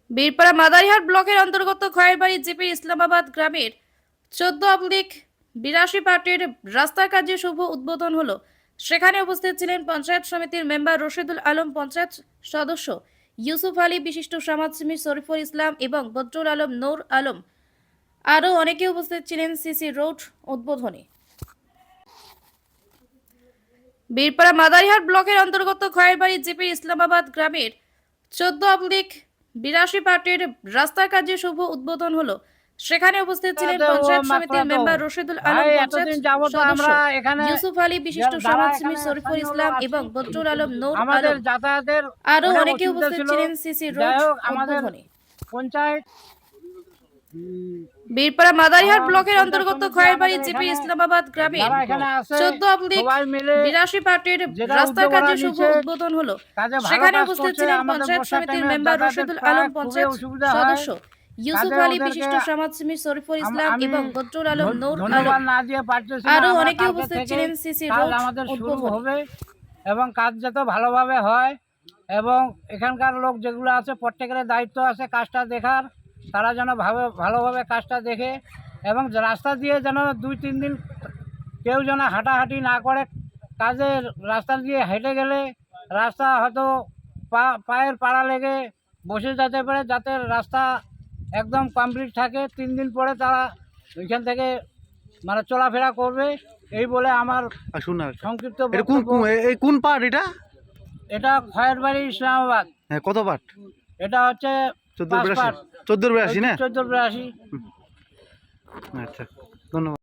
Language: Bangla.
বীরপাড়া মাদারিহাট ব্লকের অন্তর্গত খয়েরবাড়ি জিপি ইসলামাবাদ গ্রামের 14/82 পার্টির রাস্তার কাজে শুভ উদ্বোধন হলো। সেখানে উপস্থিত ছিলেন পঞ্চায়েত সমিতির মেম্বার রশিদুল আলম, পঞ্চায়েত সদস্য ইউসুফ আলী, বিশিষ্ট সমাজসেবী শরীফুল ইসলাম এবং বদরুল আলম, নূর আলম আরও অনেকে উপস্থিত ছিলেন সিসি রোড উদ্বোধনে। বীরপাড়া মাদারিহাট ব্লকের অন্তর্গত খয়েরবাড়ি জিপি ইসলামাবাদ গ্রামের 14/82 পার্টির রাস্তার কাজে শুভ উদ্বোধন হলো। সেখানে উপস্থিত ছিলেন পঞ্চায়েত সমিতির মেম্বার রশিদুল আলম, পঞ্চায়েত সদস্য ইউসুফ আলী, বিশিষ্ট সমাজসেবী শরীফুল ইসলাম এবং বদরুল আলম, নূর আলম আরও অনেকে উপস্থিত ছিলেন সিসি রোড উদ্বোধনে। বীরপাড়া মাদারিহাট ব্লকের অন্তর্গত খয়েরবাড়ি জিপি ইসলামাবাদ গ্রামের 14/82 পার্টির রাস্তার কাজে শুভ উদ্বোধন হলো। সেখানে উপস্থিত ছিলেন পঞ্চায়েত সমিতির মেম্বার রশিদুল আলম, পঞ্চায়েত সদস্য ইউসুফ আলী, বিশিষ্ট সমাজসেবী শরীফুল ইসলাম এবং বদরুল আলম, নূর আলম আরও অনেকে উপস্থিত ছিলেন সিসি রোড উদ্বোধনে। এবং কাজ যাতে ভালোভাবে হয় এবং এখানকার লোক যেগুলো আছে প্রত্যেকের দায়িত্ব আছে কাজটা দেখার, তারা যেন ভালোভাবে কাজটা দেখে এবং রাস্তা দিয়ে যেন 2-3 দিন কেউ যেন হাঁটাহাঁটি না করে। কাজের রাস্তা দিয়ে হেঁটে গেলে রাস্তা হয়তো পায়ের পাড়া লেগে বসে যেতে পারে, যাতে রাস্তা একদম কমপ্লিট থাকে। 3 দিন পরে তারা ওইখান থেকে মানে চলাফেরা করবে, এই বলে আমার সংক্ষিপ্ত বক্তব্য। কোন পার্ট এটা খয়েরবাড়ি ইসলামাবাদ। কত পার্ট? এটা হচ্ছে 14/82 না? 14/82। আচ্ছা, ধন্যবাদ।